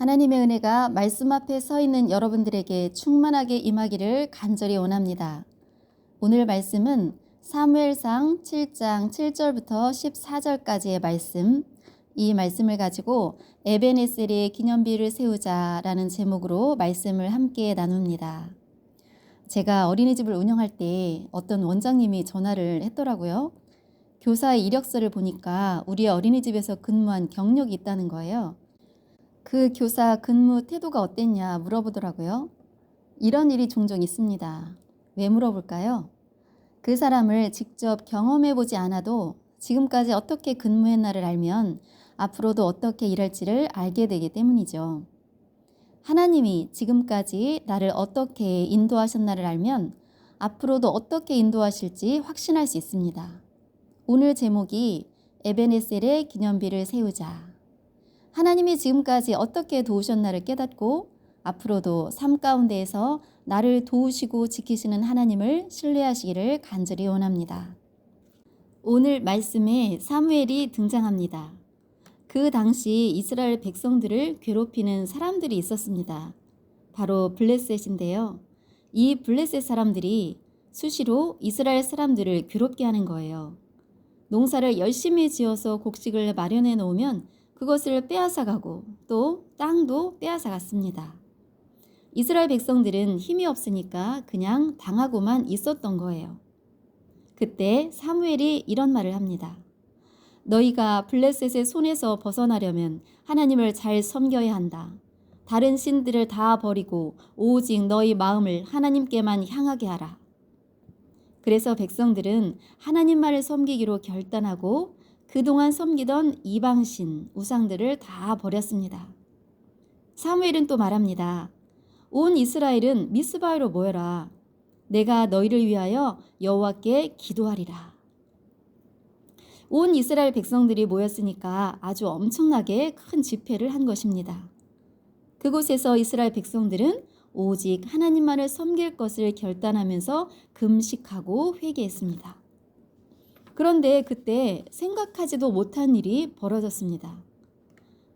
하나님의 은혜가 말씀 앞에 서 있는 여러분들에게 충만하게 임하기를 간절히 원합니다. 오늘 말씀은 사무엘상 7장 7절부터 14절까지의 말씀, 이 말씀을 가지고 에벤에셀의 기념비를 세우자라는 제목으로 말씀을 함께 나눕니다. 제가 어린이집을 운영할 때 어떤 원장님이 전화를 했더라고요. 교사의 이력서를 보니까 우리 어린이집에서 근무한 경력이 있다는 거예요. 그 교사 근무 태도가 어땠냐 물어보더라고요. 이런 일이 종종 있습니다. 왜 물어볼까요? 그 사람을 직접 경험해보지 않아도 지금까지 어떻게 근무했나를 알면 앞으로도 어떻게 일할지를 알게 되기 때문이죠. 하나님이 지금까지 나를 어떻게 인도하셨나를 알면 앞으로도 어떻게 인도하실지 확신할 수 있습니다. 오늘 제목이 에벤에셀의 기념비를 세우자. 하나님이 지금까지 어떻게 도우셨나를 깨닫고 앞으로도 삶 가운데에서 나를 도우시고 지키시는 하나님을 신뢰하시기를 간절히 원합니다. 오늘 말씀에 사무엘이 등장합니다. 그 당시 이스라엘 백성들을 괴롭히는 사람들이 있었습니다. 바로 블레셋인데요. 이 블레셋 사람들이 수시로 이스라엘 사람들을 괴롭게 하는 거예요. 농사를 열심히 지어서 곡식을 마련해 놓으면 그것을 빼앗아가고 또 땅도 빼앗아갔습니다. 이스라엘 백성들은 힘이 없으니까 그냥 당하고만 있었던 거예요. 그때 사무엘이 이런 말을 합니다. 너희가 블레셋의 손에서 벗어나려면 하나님을 잘 섬겨야 한다. 다른 신들을 다 버리고 오직 너희 마음을 하나님께만 향하게 하라. 그래서 백성들은 하나님 말을 섬기기로 결단하고 그동안 섬기던 이방신, 우상들을 다 버렸습니다. 사무엘은 또 말합니다. 온 이스라엘은 미스바에로 모여라. 내가 너희를 위하여 여호와께 기도하리라. 온 이스라엘 백성들이 모였으니까 아주 엄청나게 큰 집회를 한 것입니다. 그곳에서 이스라엘 백성들은 오직 하나님만을 섬길 것을 결단하면서 금식하고 회개했습니다. 그런데 그때 생각하지도 못한 일이 벌어졌습니다.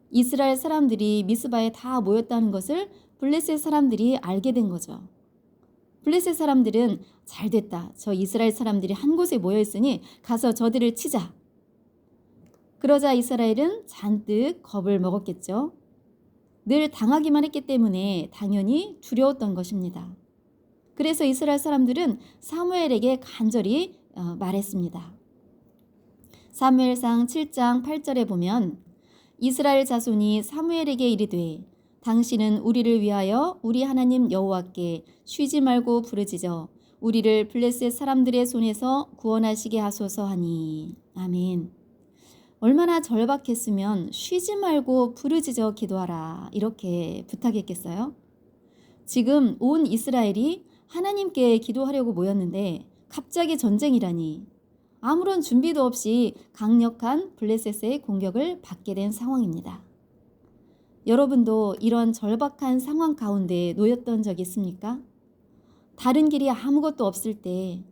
이스라엘 사람들이 미스바에 다 모였다는 것을 블레셋 사람들이 알게 된 거죠. 블레셋 사람들은 잘 됐다. 저 이스라엘 사람들이 한 곳에 모여 있으니 가서 저들을 치자. 그러자 이스라엘은 잔뜩 겁을 먹었겠죠. 늘 당하기만 했기 때문에 당연히 두려웠던 것입니다. 그래서 이스라엘 사람들은 사무엘에게 간절히 말했습니다. 사무엘상 7장 8절에 보면 이스라엘 자손이 사무엘에게 이르되 당신은 우리를 위하여 우리 하나님 여호와께 쉬지 말고 부르짖어 우리를 블레셋 사람들의 손에서 구원하시게 하소서 하니. 아멘. 얼마나 절박했으면 쉬지 말고 부르짖어 기도하라 이렇게 부탁했겠어요? 지금 온 이스라엘이 하나님께 기도하려고 모였는데 갑자기 전쟁이라니. 아무런 준비도 없이 강력한 블레셋의 공격을 받게 된 상황입니다. 여러분도 이런 절박한 상황 가운데 놓였던 적 있습니까? 다른 길이 아무것도 없을 때,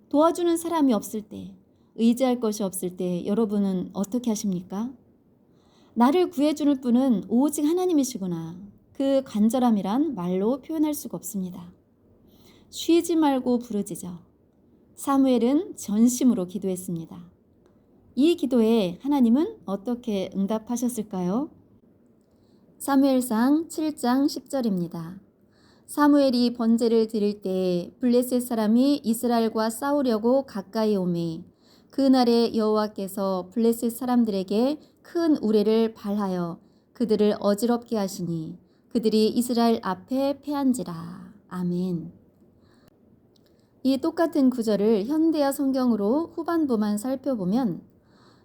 도와주는 사람이 없을 때, 의지할 것이 없을 때 여러분은 어떻게 하십니까? 나를 구해주는 분은 오직 하나님이시구나. 그 간절함이란 말로 표현할 수가 없습니다. 쉬지 말고 부르짖어. 사무엘은 전심으로 기도했습니다. 이 기도에 하나님은 어떻게 응답하셨을까요? 사무엘상 7장 10절입니다. 사무엘이 번제를 드릴 때 블레셋 사람이 이스라엘과 싸우려고 가까이 오매 그날에 여호와께서 블레셋 사람들에게 큰 우레를 발하여 그들을 어지럽게 하시니 그들이 이스라엘 앞에 패한지라. 아멘. 이 똑같은 구절을 현대어 성경으로 후반부만 살펴보면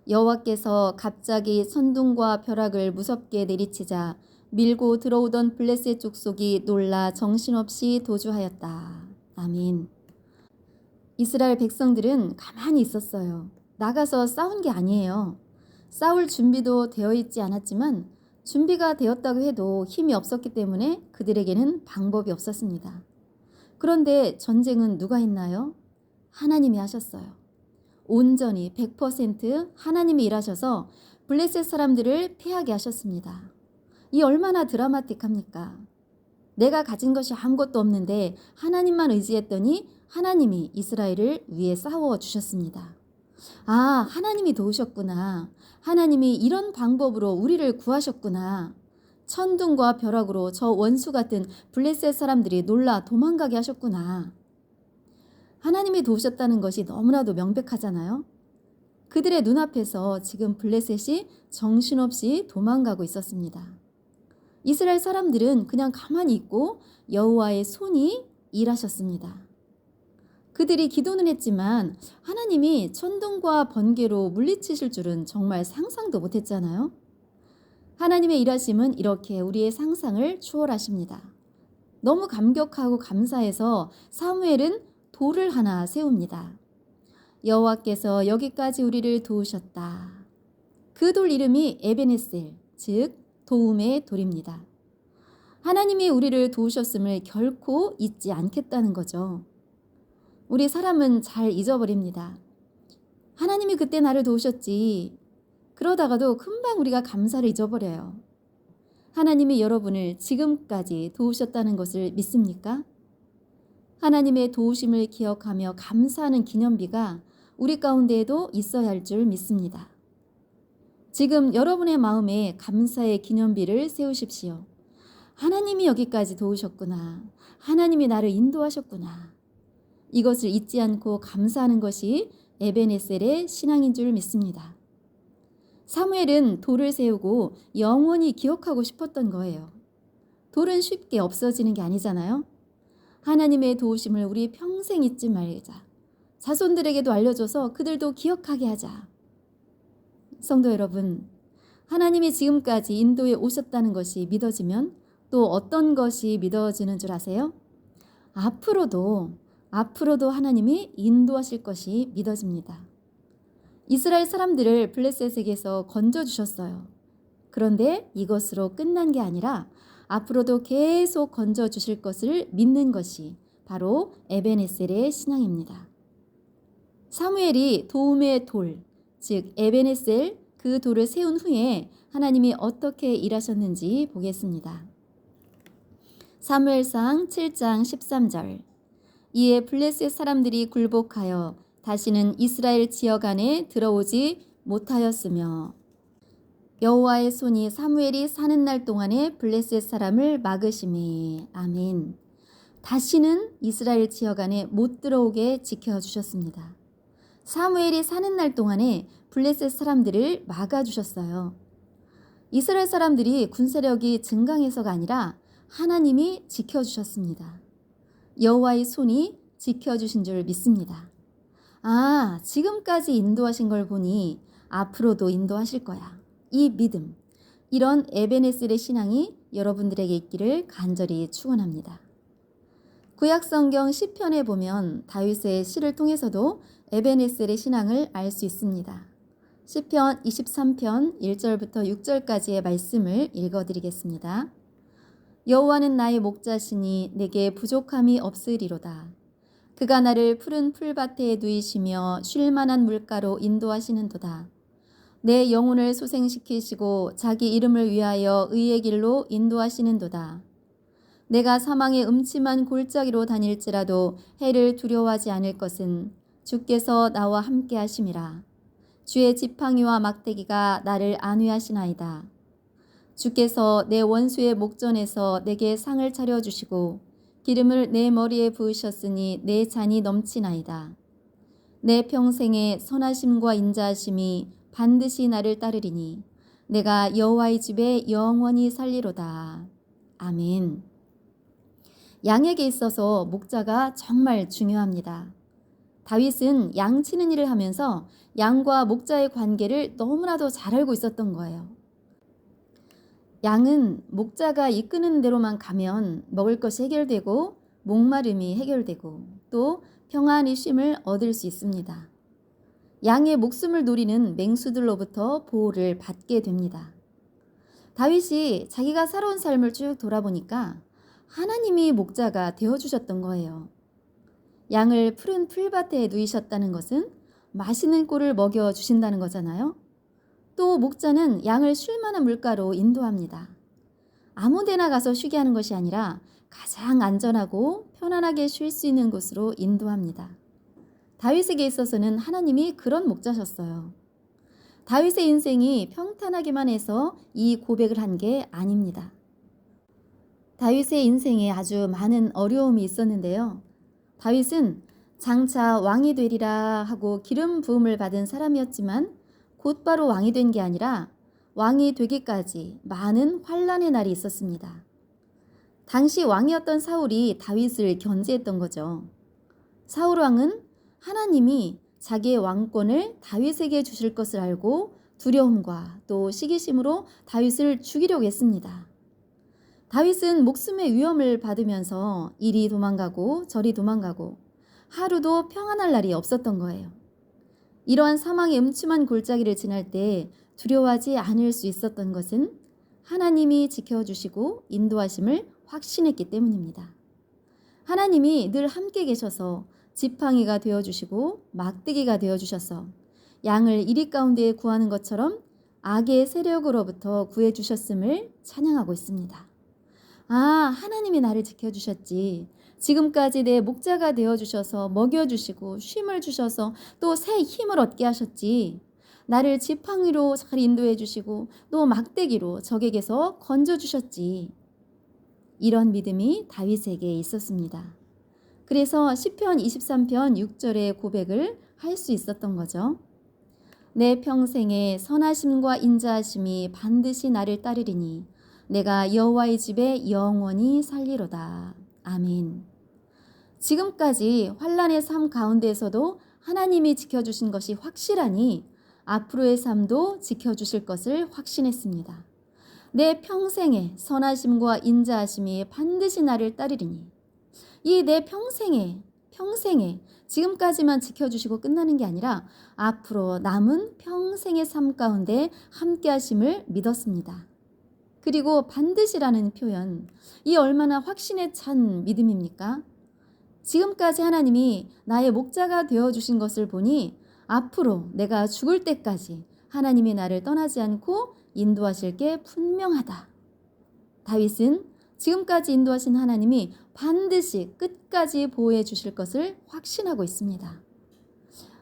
여호와께서 갑자기 천둥과 벼락을 무섭게 내리치자 밀고 들어오던 블레셋 족속이 놀라 정신없이 도주하였다. 아멘. 이스라엘 백성들은 가만히 있었어요. 나가서 싸운 게 아니에요. 싸울 준비도 되어 있지 않았지만 준비가 되었다고 해도 힘이 없었기 때문에 그들에게는 방법이 없었습니다. 그런데 전쟁은 누가 했나요? 하나님이 하셨어요. 온전히 100% 하나님이 일하셔서 블레셋 사람들을 패하게 하셨습니다. 이 얼마나 드라마틱합니까? 내가 가진 것이 아무것도 없는데 하나님만 의지했더니 하나님이 이스라엘을 위해 싸워 주셨습니다. 아, 하나님이 도우셨구나. 하나님이 이런 방법으로 우리를 구하셨구나. 천둥과 벼락으로 저 원수 같은 블레셋 사람들이 놀라 도망가게 하셨구나. 하나님이 도우셨다는 것이 너무나도 명백하잖아요. 그들의 눈앞에서 지금 블레셋이 정신없이 도망가고 있었습니다. 이스라엘 사람들은 그냥 가만히 있고 여호와의 손이 일하셨습니다. 그들이 기도는 했지만 하나님이 천둥과 번개로 물리치실 줄은 정말 상상도 못했잖아요. 하나님의 일하심은 이렇게 우리의 상상을 초월하십니다. 너무 감격하고 감사해서 사무엘은 돌을 하나 세웁니다. 여호와께서 여기까지 우리를 도우셨다. 그 돌 이름이 에베네셀, 즉 도움의 돌입니다. 하나님이 우리를 도우셨음을 결코 잊지 않겠다는 거죠. 우리 사람은 잘 잊어버립니다. 하나님이 그때 나를 도우셨지. 그러다가도 금방 우리가 감사를 잊어버려요. 하나님이 여러분을 지금까지 도우셨다는 것을 믿습니까? 하나님의 도우심을 기억하며 감사하는 기념비가 우리 가운데에도 있어야 할 줄 믿습니다. 지금 여러분의 마음에 감사의 기념비를 세우십시오. 하나님이 여기까지 도우셨구나. 하나님이 나를 인도하셨구나. 이것을 잊지 않고 감사하는 것이 에베네셀의 신앙인 줄 믿습니다. 사무엘은 돌을 세우고 영원히 기억하고 싶었던 거예요. 돌은 쉽게 없어지는 게 아니잖아요. 하나님의 도우심을 우리 평생 잊지 말자. 자손들에게도 알려줘서 그들도 기억하게 하자. 성도 여러분, 하나님이 지금까지 인도에 오셨다는 것이 믿어지면 또 어떤 것이 믿어지는 줄 아세요? 앞으로도 하나님이 인도하실 것이 믿어집니다. 이스라엘 사람들을 블레셋에게서 건져주셨어요. 그런데 이것으로 끝난 게 아니라 앞으로도 계속 건져주실 것을 믿는 것이 바로 에베네셀의 신앙입니다. 사무엘이 도움의 돌, 즉 에베네셀 그 돌을 세운 후에 하나님이 어떻게 일하셨는지 보겠습니다. 사무엘상 7장 13절. 이에 블레셋 사람들이 굴복하여 다시는 이스라엘 지역 안에 들어오지 못하였으며 여호와의 손이 사무엘이 사는 날 동안에 블레셋 사람을 막으심이. 아멘. 다시는 이스라엘 지역 안에 못 들어오게 지켜주셨습니다. 사무엘이 사는 날 동안에 블레셋 사람들을 막아주셨어요. 이스라엘 사람들이 군사력이 증강해서가 아니라 하나님이 지켜주셨습니다. 여호와의 손이 지켜주신 줄 믿습니다. 아, 지금까지 인도하신 걸 보니 앞으로도 인도하실 거야. 이 믿음, 이런 에베네셀의 신앙이 여러분들에게 있기를 간절히 축원합니다. 구약성경 시편에 보면 다윗의 시를 통해서도 에베네셀의 신앙을 알 수 있습니다. 시편 23편 1절부터 6절까지의 말씀을 읽어드리겠습니다. 여호와는 나의 목자시니 내게 부족함이 없으리로다. 그가 나를 푸른 풀밭에 누이시며 쉴 만한 물가로 인도하시는도다. 내 영혼을 소생시키시고 자기 이름을 위하여 의의 길로 인도하시는도다. 내가 사망의 음침한 골짜기로 다닐지라도 해를 두려워하지 않을 것은 주께서 나와 함께 하심이라. 주의 지팡이와 막대기가 나를 안위하시나이다. 주께서 내 원수의 목전에서 내게 상을 차려주시고 기름을 내 머리에 부으셨으니 내 잔이 넘치나이다. 내 평생에 선하심과 인자하심이 반드시 나를 따르리니 내가 여호와의 집에 영원히 살리로다. 아멘. 양에게 있어서 목자가 정말 중요합니다. 다윗은 양 치는 일을 하면서 양과 목자의 관계를 너무나도 잘 알고 있었던 거예요. 양은 목자가 이끄는 대로만 가면 먹을 것이 해결되고 목마름이 해결되고 또 평안의 쉼을 얻을 수 있습니다. 양의 목숨을 노리는 맹수들로부터 보호를 받게 됩니다. 다윗이 자기가 살아온 삶을 쭉 돌아보니까 하나님이 목자가 되어주셨던 거예요. 양을 푸른 풀밭에 누이셨다는 것은 맛있는 꼴을 먹여주신다는 거잖아요. 또 목자는 양을 쉴 만한 물가로 인도합니다. 아무 데나 가서 쉬게 하는 것이 아니라 가장 안전하고 편안하게 쉴 수 있는 곳으로 인도합니다. 다윗에게 있어서는 하나님이 그런 목자셨어요. 다윗의 인생이 평탄하기만 해서 이 고백을 한 게 아닙니다. 다윗의 인생에 아주 많은 어려움이 있었는데요. 다윗은 장차 왕이 되리라 하고 기름 부음을 받은 사람이었지만 곧바로 왕이 된 게 아니라 왕이 되기까지 많은 환난의 날이 있었습니다. 당시 왕이었던 사울이 다윗을 견제했던 거죠. 사울 왕은 하나님이 자기의 왕권을 다윗에게 주실 것을 알고 두려움과 또 시기심으로 다윗을 죽이려고 했습니다. 다윗은 목숨의 위험을 받으면서 이리 도망가고 저리 도망가고 하루도 평안할 날이 없었던 거예요. 이러한 사망의 음침한 골짜기를 지날 때 두려워하지 않을 수 있었던 것은 하나님이 지켜주시고 인도하심을 확신했기 때문입니다. 하나님이 늘 함께 계셔서 지팡이가 되어주시고 막대기가 되어주셔서 양을 이리 가운데 구하는 것처럼 악의 세력으로부터 구해주셨음을 찬양하고 있습니다. 아, 하나님이 나를 지켜주셨지. 지금까지 내 목자가 되어주셔서 먹여주시고 쉼을 주셔서 또 새 힘을 얻게 하셨지. 나를 지팡이로 잘 인도해 주시고 또 막대기로 적에게서 건져주셨지. 이런 믿음이 다윗에게 있었습니다. 그래서 시편 23편 6절의 고백을 할 수 있었던 거죠. 내 평생에 선하심과 인자하심이 반드시 나를 따르리니 내가 여호와의 집에 영원히 살리로다. 아멘. 지금까지 환난의 삶 가운데에서도 하나님이 지켜주신 것이 확실하니 앞으로의 삶도 지켜주실 것을 확신했습니다. 내 평생에 선하심과 인자하심이 반드시 나를 따르리니 이 내 평생에 지금까지만 지켜주시고 끝나는 게 아니라 앞으로 남은 평생의 삶 가운데 함께 하심을 믿었습니다. 그리고 반드시라는 표현, 이 얼마나 확신에 찬 믿음입니까? 지금까지 하나님이 나의 목자가 되어주신 것을 보니 앞으로 내가 죽을 때까지 하나님이 나를 떠나지 않고 인도하실 게 분명하다. 다윗은 지금까지 인도하신 하나님이 반드시 끝까지 보호해 주실 것을 확신하고 있습니다.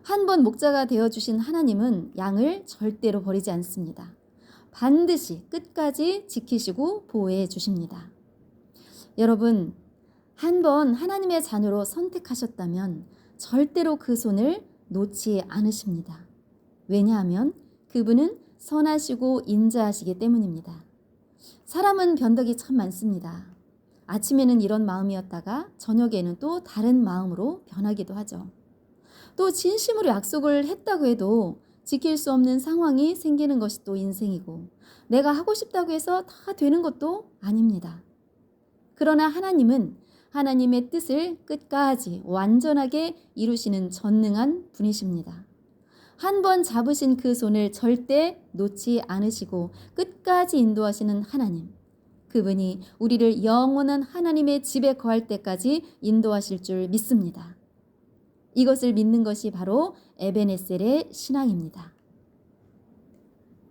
한 번 목자가 되어주신 하나님은 양을 절대로 버리지 않습니다. 반드시 끝까지 지키시고 보호해 주십니다. 여러분, 한 번 하나님의 자녀로 선택하셨다면 절대로 그 손을 놓지 않으십니다. 왜냐하면 그분은 선하시고 인자하시기 때문입니다. 사람은 변덕이 참 많습니다. 아침에는 이런 마음이었다가 저녁에는 또 다른 마음으로 변하기도 하죠. 또 진심으로 약속을 했다고 해도 지킬 수 없는 상황이 생기는 것이 또 인생이고 내가 하고 싶다고 해서 다 되는 것도 아닙니다. 그러나 하나님은 하나님의 뜻을 끝까지 완전하게 이루시는 전능한 분이십니다. 한 번 잡으신 그 손을 절대 놓지 않으시고 끝까지 인도하시는 하나님. 그분이 우리를 영원한 하나님의 집에 거할 때까지 인도하실 줄 믿습니다. 이것을 믿는 것이 바로 에베네셀의 신앙입니다.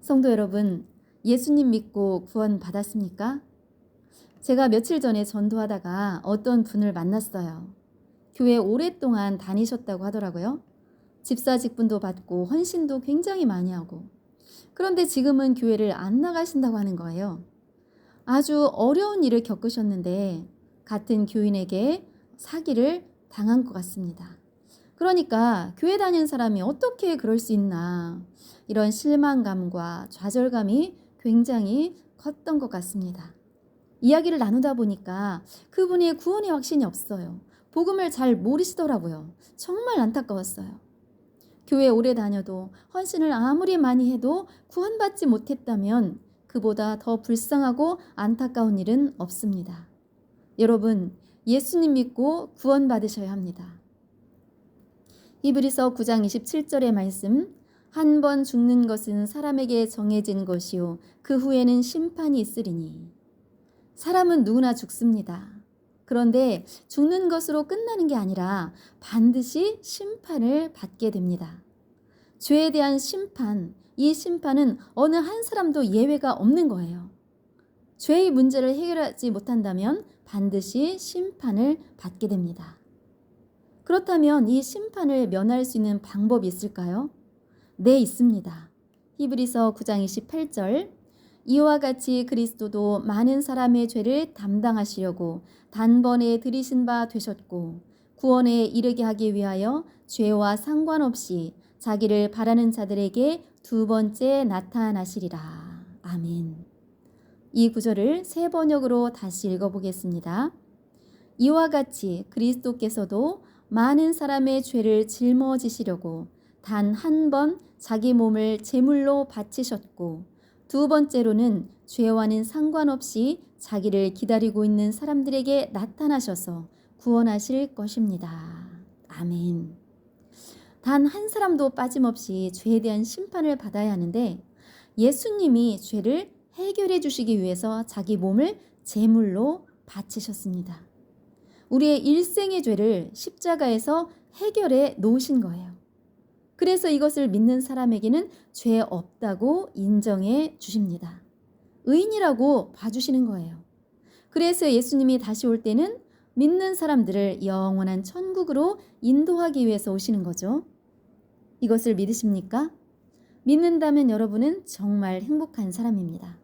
성도 여러분, 예수님 믿고 구원 받았습니까? 제가 며칠 전에 전도하다가 어떤 분을 만났어요. 교회 오랫동안 다니셨다고 하더라고요. 집사 직분도 받고 헌신도 굉장히 많이 하고 그런데 지금은 교회를 안 나가신다고 하는 거예요. 아주 어려운 일을 겪으셨는데 같은 교인에게 사기를 당한 것 같습니다. 그러니까 교회 다니는 사람이 어떻게 그럴 수 있나 이런 실망감과 좌절감이 굉장히 컸던 것 같습니다. 이야기를 나누다 보니까 그분의 구원의 확신이 없어요. 복음을 잘 모르시더라고요. 정말 안타까웠어요. 교회 오래 다녀도 헌신을 아무리 많이 해도 구원받지 못했다면 그보다 더 불쌍하고 안타까운 일은 없습니다. 여러분, 예수님 믿고 구원받으셔야 합니다. 히브리서 9장 27절의 말씀, 한 번 죽는 것은 사람에게 정해진 것이요 그 후에는 심판이 있으리니. 사람은 누구나 죽습니다. 그런데 죽는 것으로 끝나는 게 아니라 반드시 심판을 받게 됩니다. 죄에 대한 심판, 이 심판은 어느 한 사람도 예외가 없는 거예요. 죄의 문제를 해결하지 못한다면 반드시 심판을 받게 됩니다. 그렇다면 이 심판을 면할 수 있는 방법이 있을까요? 네, 있습니다. 히브리서 9장 28절, 이와 같이 그리스도도 많은 사람의 죄를 담당하시려고 단번에 들이신 바 되셨고 구원에 이르게 하기 위하여 죄와 상관없이 자기를 바라는 자들에게 두 번째 나타나시리라. 아멘. 이 구절을 새 번역으로 다시 읽어보겠습니다. 이와 같이 그리스도께서도 많은 사람의 죄를 짊어지시려고 단 한 번 자기 몸을 제물로 바치셨고 두 번째로는 죄와는 상관없이 자기를 기다리고 있는 사람들에게 나타나셔서 구원하실 것입니다. 아멘. 단 한 사람도 빠짐없이 죄에 대한 심판을 받아야 하는데 예수님이 죄를 해결해 주시기 위해서 자기 몸을 제물로 바치셨습니다. 우리의 일생의 죄를 십자가에서 해결해 놓으신 거예요. 그래서 이것을 믿는 사람에게는 죄 없다고 인정해 주십니다. 의인이라고 봐주시는 거예요. 그래서 예수님이 다시 올 때는 믿는 사람들을 영원한 천국으로 인도하기 위해서 오시는 거죠. 이것을 믿으십니까? 믿는다면 여러분은 정말 행복한 사람입니다.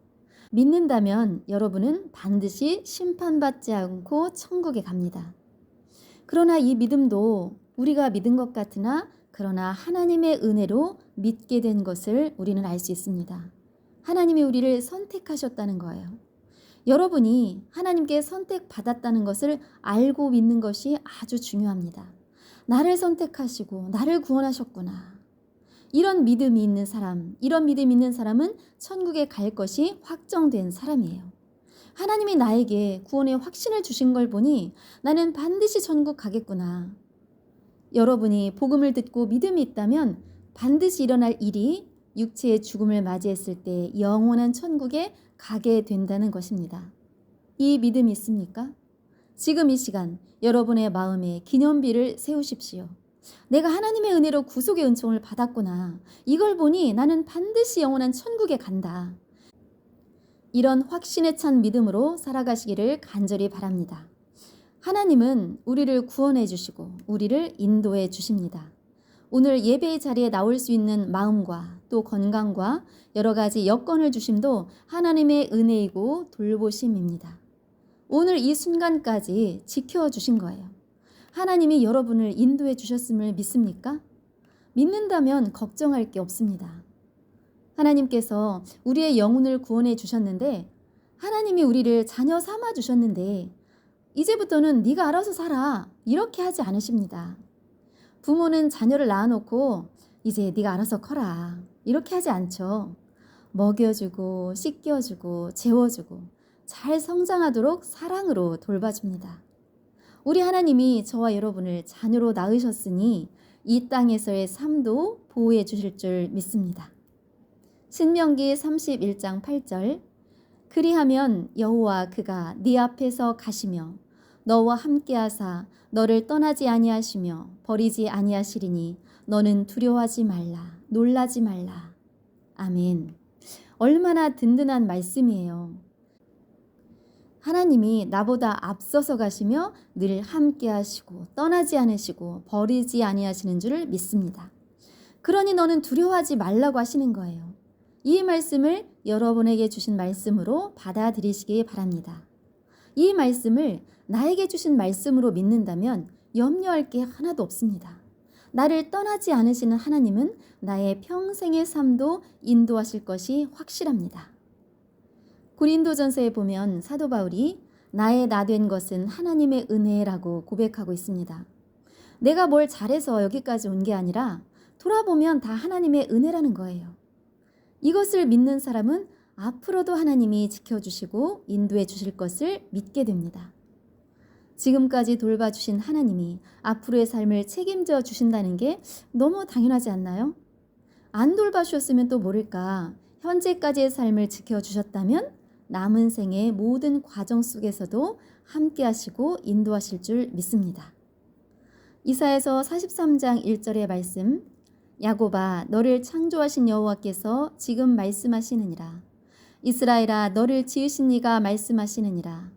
믿는다면 여러분은 반드시 심판받지 않고 천국에 갑니다. 그러나 이 믿음도 우리가 믿은 것 같으나 그러나 하나님의 은혜로 믿게 된 것을 우리는 알 수 있습니다. 하나님이 우리를 선택하셨다는 거예요. 여러분이 하나님께 선택받았다는 것을 알고 믿는 것이 아주 중요합니다. 나를 선택하시고 나를 구원하셨구나. 이런 믿음이 있는 사람, 이런 믿음이 있는 사람은 천국에 갈 것이 확정된 사람이에요. 하나님이 나에게 구원의 확신을 주신 걸 보니 나는 반드시 천국 가겠구나. 여러분이 복음을 듣고 믿음이 있다면 반드시 일어날 일이 육체의 죽음을 맞이했을 때 영원한 천국에 가게 된다는 것입니다. 이 믿음이 있습니까? 지금 이 시간 여러분의 마음에 기념비를 세우십시오. 내가 하나님의 은혜로 구속의 은총을 받았구나. 이걸 보니 나는 반드시 영원한 천국에 간다. 이런 확신에 찬 믿음으로 살아가시기를 간절히 바랍니다. 하나님은 우리를 구원해 주시고 우리를 인도해 주십니다. 오늘 예배의 자리에 나올 수 있는 마음과 또 건강과 여러 가지 여건을 주심도 하나님의 은혜이고 돌보심입니다. 오늘 이 순간까지 지켜주신 거예요. 하나님이 여러분을 인도해 주셨음을 믿습니까? 믿는다면 걱정할 게 없습니다. 하나님께서 우리의 영혼을 구원해 주셨는데 하나님이 우리를 자녀 삼아 주셨는데 이제부터는 네가 알아서 살아 이렇게 하지 않으십니다. 부모는 자녀를 낳아놓고 이제 네가 알아서 커라 이렇게 하지 않죠. 먹여주고 씻겨주고 재워주고 잘 성장하도록 사랑으로 돌봐줍니다. 우리 하나님이 저와 여러분을 자녀로 낳으셨으니 이 땅에서의 삶도 보호해 주실 줄 믿습니다. 신명기 31장 8절 그리하면 여호와 그가 네 앞에서 가시며 너와 함께하사 너를 떠나지 아니하시며 버리지 아니하시리니 너는 두려워하지 말라 놀라지 말라. 아멘. 얼마나 든든한 말씀이에요. 하나님이 나보다 앞서서 가시며 늘 함께 하시고 떠나지 않으시고 버리지 아니하시는 줄을 믿습니다. 그러니 너는 두려워하지 말라고 하시는 거예요. 이 말씀을 여러분에게 주신 말씀으로 받아들이시기 바랍니다. 이 말씀을 나에게 주신 말씀으로 믿는다면 염려할 게 하나도 없습니다. 나를 떠나지 않으시는 하나님은 나의 평생의 삶도 인도하실 것이 확실합니다. 고린도전서에 보면 사도 바울이 나의 나 된 것은 하나님의 은혜라고 고백하고 있습니다. 내가 뭘 잘해서 여기까지 온 게 아니라 돌아보면 다 하나님의 은혜라는 거예요. 이것을 믿는 사람은 앞으로도 하나님이 지켜주시고 인도해 주실 것을 믿게 됩니다. 지금까지 돌봐주신 하나님이 앞으로의 삶을 책임져 주신다는 게 너무 당연하지 않나요? 안 돌봐주셨으면 또 모를까 현재까지의 삶을 지켜주셨다면 남은 생의 모든 과정 속에서도 함께 하시고 인도하실 줄 믿습니다. 이사야서 43장 1절의 말씀 야곱아 너를 창조하신 여호와께서 지금 말씀하시느니라 이스라엘아, 너를 지으신 이가 말씀하시느니라.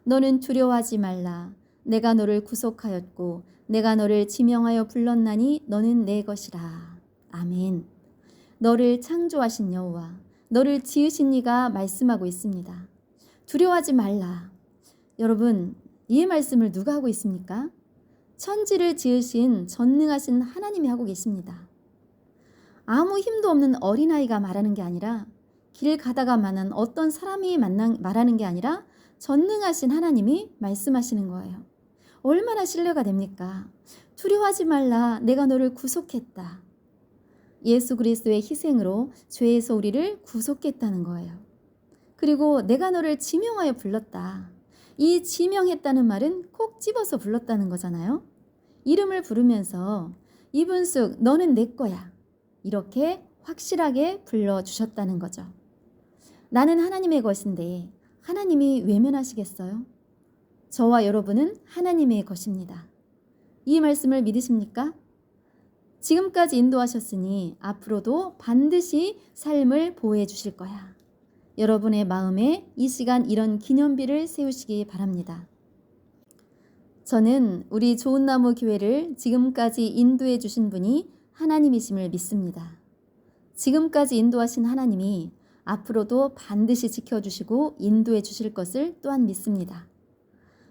너는 두려워하지 말라. 내가 너를 구속하였고 내가 너를 지명하여 불렀나니 너는 내 것이라. 아멘. 너를 창조하신 여호와, 너를 지으신 이가 말씀하고 있습니다. 두려워하지 말라. 여러분, 이 말씀을 누가 하고 있습니까? 천지를 지으신 전능하신 하나님이 하고 계십니다. 아무 힘도 없는 어린아이가 말하는 게 아니라, 길 가다가 만난 어떤 사람이 말하는 게 아니라 전능하신 하나님이 말씀하시는 거예요. 얼마나 신뢰가 됩니까? 두려워하지 말라. 내가 너를 구속했다. 예수 그리스도의 희생으로 죄에서 우리를 구속했다는 거예요. 그리고 내가 너를 지명하여 불렀다. 이 지명했다는 말은 콕 집어서 불렀다는 거잖아요. 이름을 부르면서 이분숙 너는 내 거야. 이렇게 확실하게 불러주셨다는 거죠. 나는 하나님의 것인데 하나님이 외면하시겠어요? 저와 여러분은 하나님의 것입니다. 이 말씀을 믿으십니까? 지금까지 인도하셨으니 앞으로도 반드시 삶을 보호해 주실 거야. 여러분의 마음에 이 시간 이런 기념비를 세우시기 바랍니다. 저는 우리 좋은나무 교회를 지금까지 인도해 주신 분이 하나님이심을 믿습니다. 지금까지 인도하신 하나님이 앞으로도 반드시 지켜주시고 인도해 주실 것을 또한 믿습니다.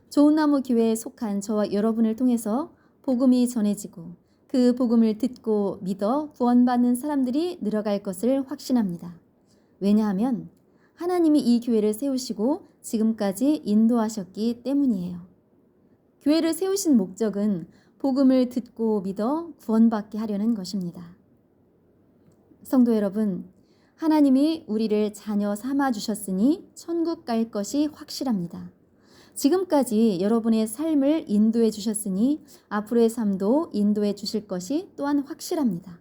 좋은나무 교회에 속한 저와 여러분을 통해서 복음이 전해지고 그 복음을 듣고 믿어 구원받는 사람들이 늘어갈 것을 확신합니다. 왜냐하면 하나님이 이 교회를 세우시고 지금까지 인도하셨기 때문이에요. 교회를 세우신 목적은 복음을 듣고 믿어 구원받게 하려는 것입니다. 성도 여러분, 하나님이 우리를 자녀 삼아 주셨으니 천국 갈 것이 확실합니다. 지금까지 여러분의 삶을 인도해 주셨으니 앞으로의 삶도 인도해 주실 것이 또한 확실합니다.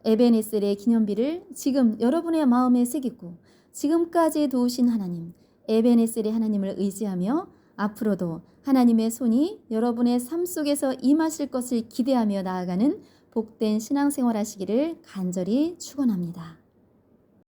에베네셀의 기념비를 지금 여러분의 마음에 새기고 지금까지 도우신 하나님, 에베네셀의 하나님을 의지하며 앞으로도 하나님의 손이 여러분의 삶 속에서 임하실 것을 기대하며 나아가는 복된 신앙생활 하시기를 간절히 축원합니다.